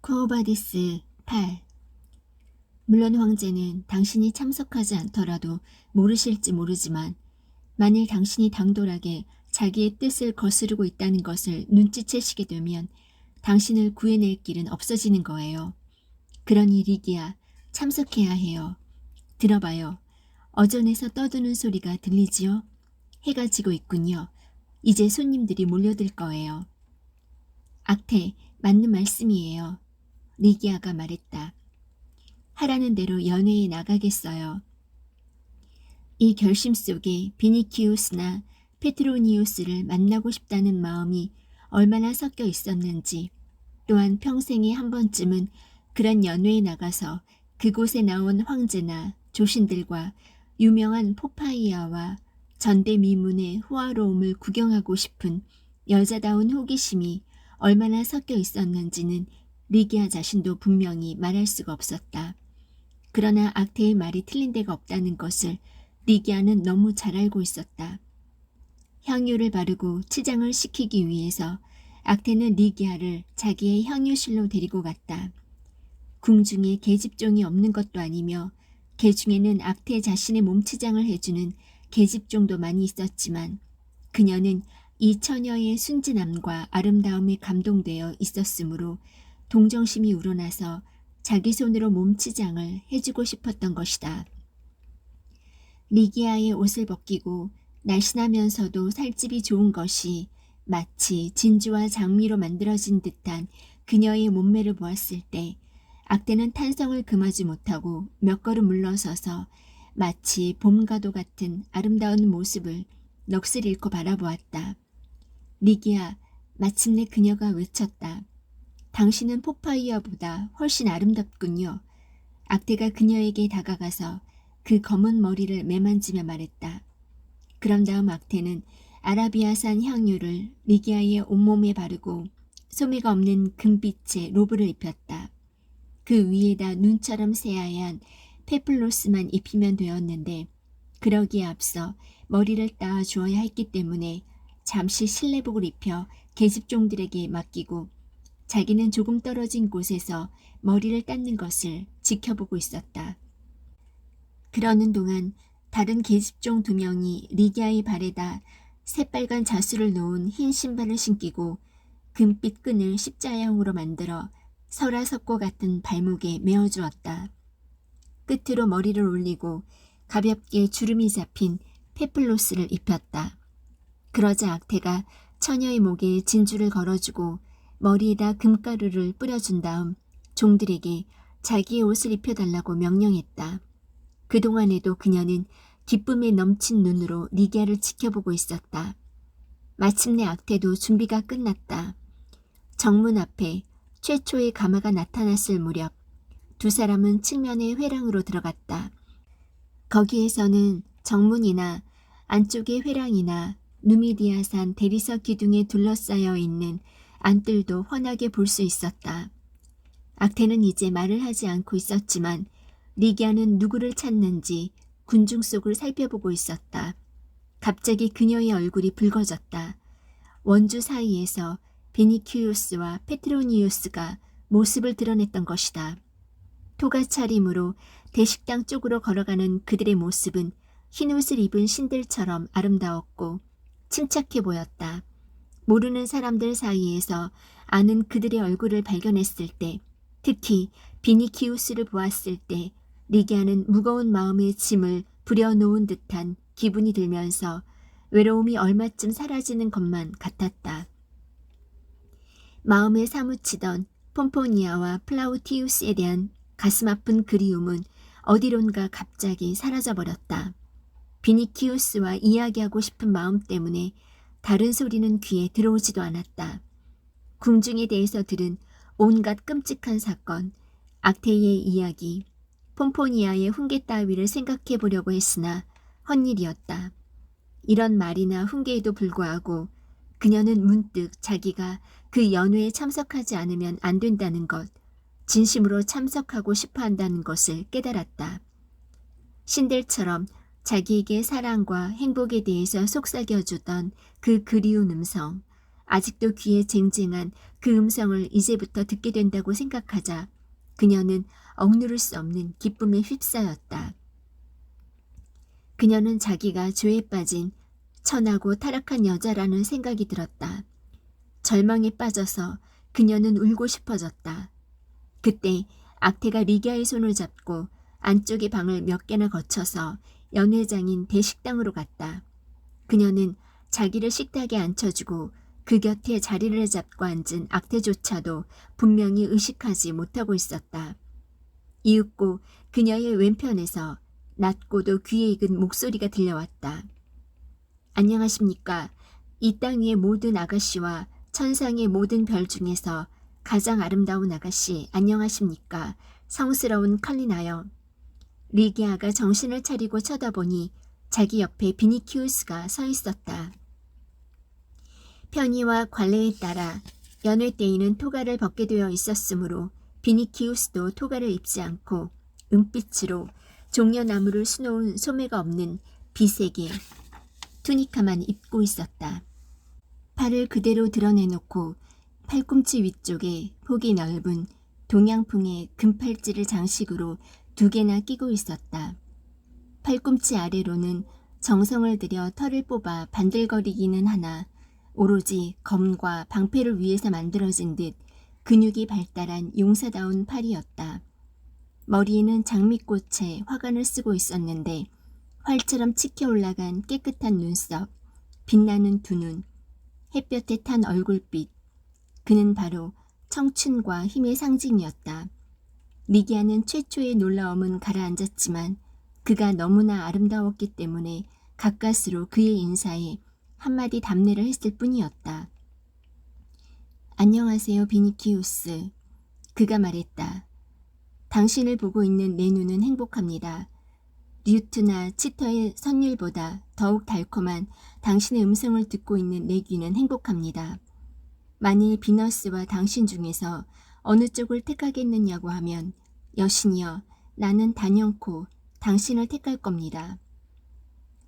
쿠오바디스 8. 물론 황제는 당신이 참석하지 않더라도 모르실지 모르지만 만일 당신이 당돌하게 자기의 뜻을 거스르고 있다는 것을 눈치채시게 되면 당신을 구해낼 길은 없어지는 거예요. 그러니 리기야, 참석해야 해요. 들어봐요. 어전에서 떠드는 소리가 들리지요? 해가 지고 있군요. 이제 손님들이 몰려들 거예요. 악태, 맞는 말씀이에요. 리기아가 말했다. 하라는 대로 연회에 나가겠어요. 이 결심 속에 비니키우스나 페트로니우스를 만나고 싶다는 마음이 얼마나 섞여 있었는지, 또한 평생에 한 번쯤은 그런 연회에 나가서 그곳에 나온 황제나 조신들과 유명한 포파이아와 전대미문의 호화로움을 구경하고 싶은 여자다운 호기심이 얼마나 섞여 있었는지는 리기아 자신도 분명히 말할 수가 없었다. 그러나 악태의 말이 틀린 데가 없다는 것을 리기아는 너무 잘 알고 있었다. 향유를 바르고 치장을 시키기 위해서 악태는 리기아를 자기의 향유실로 데리고 갔다. 궁중에 계집종이 없는 것도 아니며 개 중에는 악태 자신의 몸치장을 해주는 계집종도 많이 있었지만 그녀는 이 처녀의 순진함과 아름다움에 감동되어 있었으므로 동정심이 우러나서 자기 손으로 몸치장을 해주고 싶었던 것이다. 리기아의 옷을 벗기고 날씬하면서도 살집이 좋은 것이 마치 진주와 장미로 만들어진 듯한 그녀의 몸매를 보았을 때 악태는 탄성을 금하지 못하고 몇 걸음 물러서서 마치 봄가도 같은 아름다운 모습을 넋을 잃고 바라보았다. 리기아, 마침내 그녀가 외쳤다. 당신은 포파이아보다 훨씬 아름답군요. 악태가 그녀에게 다가가서 그 검은 머리를 매만지며 말했다. 그런 다음 악태는 아라비아산 향유를 리기아의 온몸에 바르고 소매가 없는 금빛의 로브를 입혔다. 그 위에다 눈처럼 새하얀 페플로스만 입히면 되었는데 그러기에 앞서 머리를 따 주어야 했기 때문에 잠시 실내복을 입혀 계집종들에게 맡기고 자기는 조금 떨어진 곳에서 머리를 닦는 것을 지켜보고 있었다. 그러는 동안 다른 계집종 2명이 리기아의 발에다 새빨간 자수를 놓은 흰 신발을 신기고 금빛 끈을 십자형으로 만들어 설화석고 같은 발목에 메어주었다. 끝으로 머리를 올리고 가볍게 주름이 잡힌 페플로스를 입혔다. 그러자 악태가 처녀의 목에 진주를 걸어주고 머리에다 금가루를 뿌려준 다음 종들에게 자기의 옷을 입혀달라고 명령했다. 그동안에도 그녀는 기쁨에 넘친 눈으로 리기아를 지켜보고 있었다. 마침내 악태도 준비가 끝났다. 정문 앞에 최초의 가마가 나타났을 무렵 두 사람은 측면의 회랑으로 들어갔다. 거기에서는 정문이나 안쪽의 회랑이나 누미디아산 대리석 기둥에 둘러싸여 있는 안뜰도 훤하게 볼 수 있었다. 악태는 이제 말을 하지 않고 있었지만 리기아는 누구를 찾는지 군중 속을 살펴보고 있었다. 갑자기 그녀의 얼굴이 붉어졌다. 원주 사이에서 비니키우스와 페트로니우스가 모습을 드러냈던 것이다. 토가 차림으로 대식당 쪽으로 걸어가는 그들의 모습은 흰옷을 입은 신들처럼 아름다웠고 침착해 보였다. 모르는 사람들 사이에서 아는 그들의 얼굴을 발견했을 때, 특히 비니키우스를 보았을 때 리기아는 무거운 마음의 짐을 부려놓은 듯한 기분이 들면서 외로움이 얼마쯤 사라지는 것만 같았다. 마음에 사무치던 폼포니아와 플라우티우스에 대한 가슴 아픈 그리움은 어디론가 갑자기 사라져버렸다. 비니키우스와 이야기하고 싶은 마음 때문에 다른 소리는 귀에 들어오지도 않았다. 궁중에 대해서 들은 온갖 끔찍한 사건, 악태의 이야기, 폼포니아의 훈계 따위를 생각해 보려고 했으나 헛일이었다. 이런 말이나 훈계에도 불구하고 그녀는 문득 자기가 그 연회에 참석하지 않으면 안 된다는 것, 진심으로 참석하고 싶어 한다는 것을 깨달았다. 신들처럼 자기에게 사랑과 행복에 대해서 속삭여주던 그 그리운 음성, 아직도 귀에 쟁쟁한 그 음성을 이제부터 듣게 된다고 생각하자 그녀는 억누를 수 없는 기쁨에 휩싸였다. 그녀는 자기가 죄에 빠진 천하고 타락한 여자라는 생각이 들었다. 절망에 빠져서 그녀는 울고 싶어졌다. 그때 악태가 리기아의 손을 잡고 안쪽의 방을 몇 개나 거쳐서 연회장인 대식당으로 갔다. 그녀는 자기를 식탁에 앉혀주고 그 곁에 자리를 잡고 앉은 악태조차도 분명히 의식하지 못하고 있었다. 이윽고 그녀의 왼편에서 낮고도 귀에 익은 목소리가 들려왔다. 안녕하십니까. 이 땅 위의 모든 아가씨와 천상의 모든 별 중에서 가장 아름다운 아가씨 안녕하십니까. 성스러운 컬리나요. 리기아가 정신을 차리고 쳐다보니 자기 옆에 비니키우스가 서 있었다. 편의와 관례에 따라 연회 때에는 토가를 벗게 되어 있었으므로 비니키우스도 토가를 입지 않고 은빛으로 종려나무를 수놓은 소매가 없는 비색의 투니카만 입고 있었다. 팔을 그대로 드러내놓고 팔꿈치 위쪽에 폭이 넓은 동양풍의 금팔찌를 장식으로 2개나 끼고 있었다. 팔꿈치 아래로는 정성을 들여 털을 뽑아 반들거리기는 하나 오로지 검과 방패를 위해서 만들어진 듯 근육이 발달한 용사다운 팔이었다. 머리에는 장미꽃에 화관을 쓰고 있었는데 활처럼 치켜 올라간 깨끗한 눈썹, 빛나는 두 눈, 햇볕에 탄 얼굴빛. 그는 바로 청춘과 힘의 상징이었다. 리기아는 최초의 놀라움은 가라앉았지만 그가 너무나 아름다웠기 때문에 가까스로 그의 인사에 한마디 답례를 했을 뿐이었다. 안녕하세요, 비니키우스. 그가 말했다. 당신을 보고 있는 내 눈은 행복합니다. 류트나 치터의 선율보다 더욱 달콤한 당신의 음성을 듣고 있는 내 귀는 행복합니다. 만일 비너스와 당신 중에서 어느 쪽을 택하겠느냐고 하면 여신이여 나는 단연코 당신을 택할 겁니다.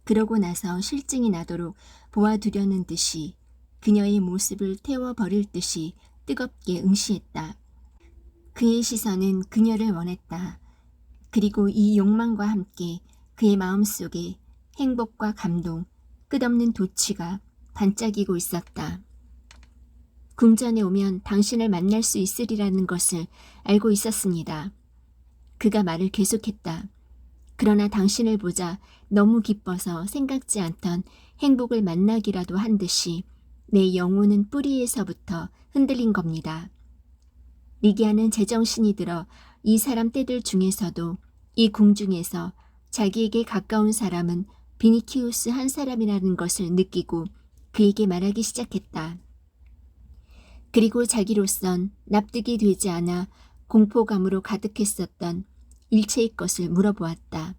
그러고 나서 실증이 나도록 보아두려는 듯이 그녀의 모습을 태워버릴 듯이 뜨겁게 응시했다. 그의 시선은 그녀를 원했다. 그리고 이 욕망과 함께 그의 마음속에 행복과 감동, 끝없는 도취가 반짝이고 있었다. 궁전에 오면 당신을 만날 수 있으리라는 것을 알고 있었습니다. 그가 말을 계속했다. 그러나 당신을 보자 너무 기뻐서 생각지 않던 행복을 만나기라도 한 듯이 내 영혼은 뿌리에서부터 흔들린 겁니다. 리기아는 제정신이 들어 이 사람 떼들 중에서도 이 궁중에서 자기에게 가까운 사람은 비니키우스 한 사람이라는 것을 느끼고 그에게 말하기 시작했다. 그리고 자기로선 납득이 되지 않아 공포감으로 가득했었던 일체의 것을 물어보았다.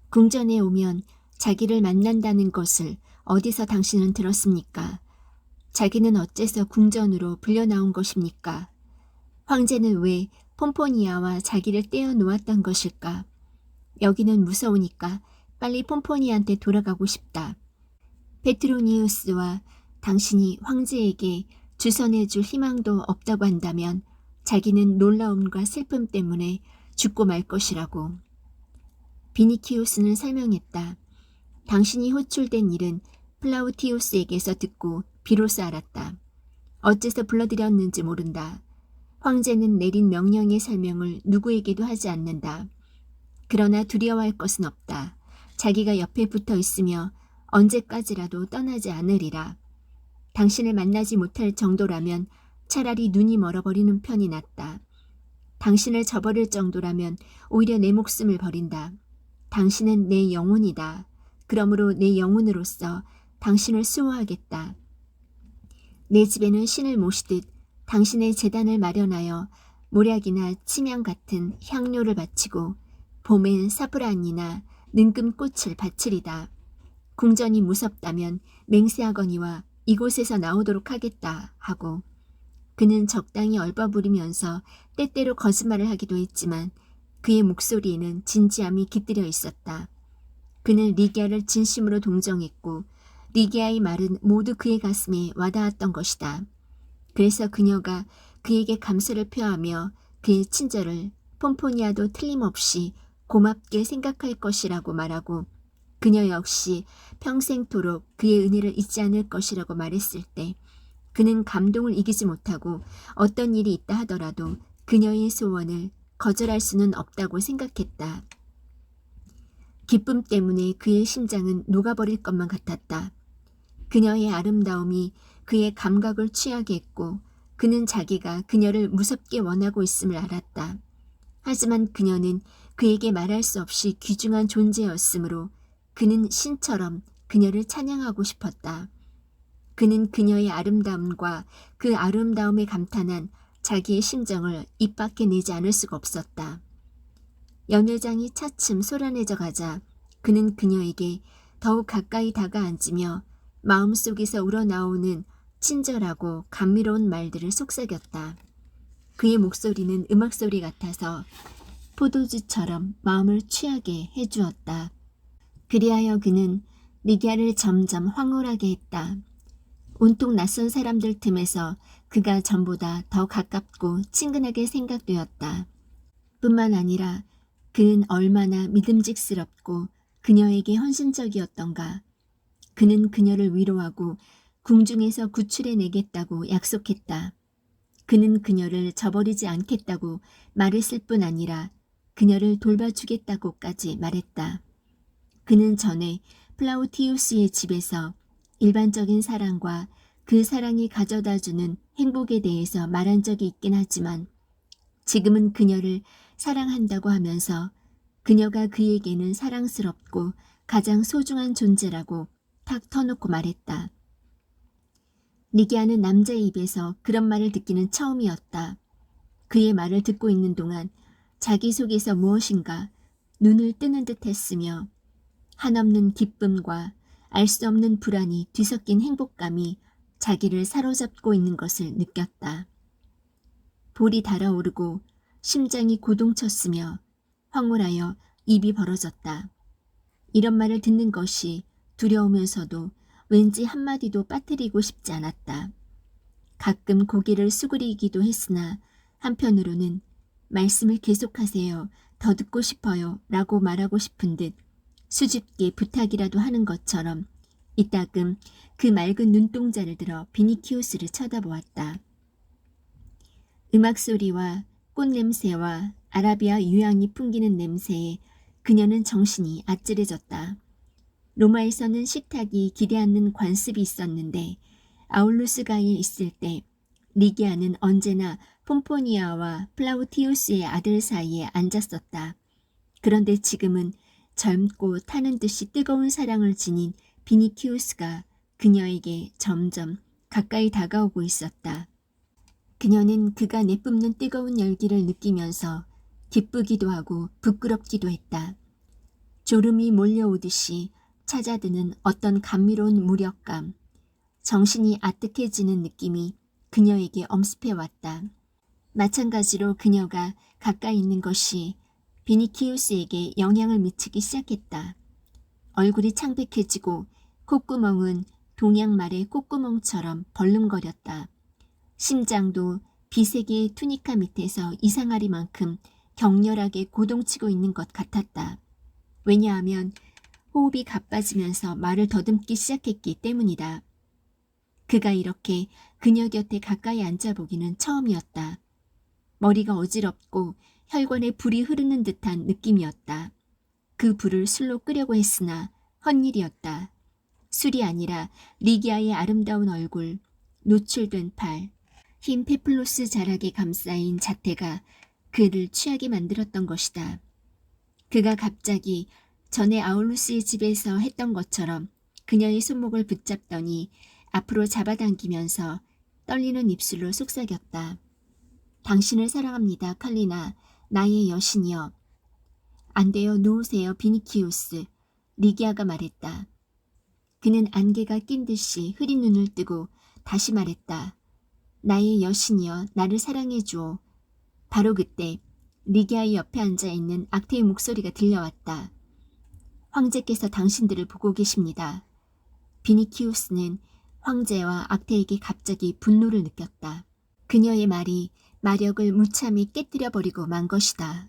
궁전에 오면 자기를 만난다는 것을 어디서 당신은 들었습니까? 자기는 어째서 궁전으로 불려나온 것입니까? 황제는 왜 폼포니아와 자기를 떼어 놓았던 것일까? 여기는 무서우니까 빨리 폼포니아한테 돌아가고 싶다. 페트로니우스와 당신이 황제에게 주선해줄 희망도 없다고 한다면 자기는 놀라움과 슬픔 때문에 죽고 말 것이라고. 비니키우스는 설명했다. 당신이 호출된 일은 플라우티우스에게서 듣고 비로소 알았다. 어째서 불러들였는지 모른다. 황제는 내린 명령의 설명을 누구에게도 하지 않는다. 그러나 두려워할 것은 없다. 자기가 옆에 붙어 있으며 언제까지라도 떠나지 않으리라. 당신을 만나지 못할 정도라면 차라리 눈이 멀어버리는 편이 낫다. 당신을 저버릴 정도라면 오히려 내 목숨을 버린다. 당신은 내 영혼이다. 그러므로 내 영혼으로서 당신을 수호하겠다. 내 집에는 신을 모시듯 당신의 제단을 마련하여 모략이나 침향 같은 향료를 바치고 봄엔 사프란이나 능금꽃을 바치리다. 궁전이 무섭다면 맹세하거니와 이곳에서 나오도록 하겠다 하고 그는 적당히 얼버무리면서 때때로 거짓말을 하기도 했지만 그의 목소리에는 진지함이 깃들여 있었다. 그는 리기아를 진심으로 동정했고 리기아의 말은 모두 그의 가슴에 와닿았던 것이다. 그래서 그녀가 그에게 감사를 표하며 그의 친절을 폼포니아도 틀림없이 고맙게 생각할 것이라고 말하고 그녀 역시 평생토록 그의 은혜를 잊지 않을 것이라고 말했을 때 그는 감동을 이기지 못하고 어떤 일이 있다 하더라도 그녀의 소원을 거절할 수는 없다고 생각했다. 기쁨 때문에 그의 심장은 녹아버릴 것만 같았다. 그녀의 아름다움이 그의 감각을 취하게 했고 그는 자기가 그녀를 무섭게 원하고 있음을 알았다. 하지만 그녀는 그에게 말할 수 없이 귀중한 존재였으므로 그는 신처럼 그녀를 찬양하고 싶었다. 그는 그녀의 아름다움과 그 아름다움에 감탄한 자기의 심정을 입 밖에 내지 않을 수가 없었다. 연회장이 차츰 소란해져 가자 그는 그녀에게 더욱 가까이 다가앉으며 마음속에서 우러나오는 친절하고 감미로운 말들을 속삭였다. 그의 목소리는 음악소리 같아서 포도주처럼 마음을 취하게 해주었다. 그리하여 그는 리기아를 점점 황홀하게 했다. 온통 낯선 사람들 틈에서 그가 전보다 더 가깝고 친근하게 생각되었다. 뿐만 아니라 그는 얼마나 믿음직스럽고 그녀에게 헌신적이었던가. 그는 그녀를 위로하고 궁중에서 구출해내겠다고 약속했다. 그는 그녀를 저버리지 않겠다고 말했을 뿐 아니라 그녀를 돌봐주겠다고까지 말했다. 그는 전에 플라우티우스의 집에서 일반적인 사랑과 그 사랑이 가져다주는 행복에 대해서 말한 적이 있긴 하지만 지금은 그녀를 사랑한다고 하면서 그녀가 그에게는 사랑스럽고 가장 소중한 존재라고 탁 터놓고 말했다. 리기아는 남자의 입에서 그런 말을 듣기는 처음이었다. 그의 말을 듣고 있는 동안 자기 속에서 무엇인가 눈을 뜨는 듯 했으며 한없는 기쁨과 알 수 없는 불안이 뒤섞인 행복감이 자기를 사로잡고 있는 것을 느꼈다. 볼이 달아오르고 심장이 고동쳤으며 황홀하여 입이 벌어졌다. 이런 말을 듣는 것이 두려우면서도 왠지 한마디도 빠뜨리고 싶지 않았다. 가끔 고개를 수그리기도 했으나 한편으로는 말씀을 계속하세요. 더 듣고 싶어요. 라고 말하고 싶은 듯 수줍게 부탁이라도 하는 것처럼 이따금 그 맑은 눈동자를 들어 비니키우스를 쳐다보았다. 음악소리와 꽃냄새와 아라비아 유향이 풍기는 냄새에 그녀는 정신이 아찔해졌다. 로마에서는 식탁이 기대앉는 관습이 있었는데 아울루스가에 있을 때 리기아는 언제나 폼포니아와 플라우티우스의 아들 사이에 앉았었다. 그런데 지금은 젊고 타는 듯이 뜨거운 사랑을 지닌 비니키우스가 그녀에게 점점 가까이 다가오고 있었다. 그녀는 그가 내뿜는 뜨거운 열기를 느끼면서 기쁘기도 하고 부끄럽기도 했다. 졸음이 몰려오듯이 찾아드는 어떤 감미로운 무력감, 정신이 아득해지는 느낌이 그녀에게 엄습해왔다. 마찬가지로 그녀가 가까이 있는 것이 비니키우스에게 영향을 미치기 시작했다. 얼굴이 창백해지고 콧구멍은 동양말의 콧구멍처럼 벌름거렸다. 심장도 비색의 투니카 밑에서 이상하리만큼 격렬하게 고동치고 있는 것 같았다. 왜냐하면 호흡이 가빠지면서 말을 더듬기 시작했기 때문이다. 그가 이렇게 그녀 곁에 가까이 앉아보기는 처음이었다. 머리가 어지럽고 혈관에 불이 흐르는 듯한 느낌이었다. 그 불을 술로 끄려고 했으나 헛일이었다. 술이 아니라 리기아의 아름다운 얼굴, 노출된 팔, 흰 페플로스 자락에 감싸인 자태가 그를 취하게 만들었던 것이다. 그가 갑자기 전에 아울루스의 집에서 했던 것처럼 그녀의 손목을 붙잡더니 앞으로 잡아당기면서 떨리는 입술로 속삭였다. 당신을 사랑합니다, 칼리나. 나의 여신이여. 안 돼요, 누우세요, 비니키우스. 리기아가 말했다. 그는 안개가 낀 듯이 흐린 눈을 뜨고 다시 말했다. 나의 여신이여, 나를 사랑해 주오. 바로 그때 리기아의 옆에 앉아있는 악태의 목소리가 들려왔다. 황제께서 당신들을 보고 계십니다. 비니키우스는 황제와 악태에게 갑자기 분노를 느꼈다. 그녀의 말이 마력을 무참히 깨뜨려버리고 만 것이다.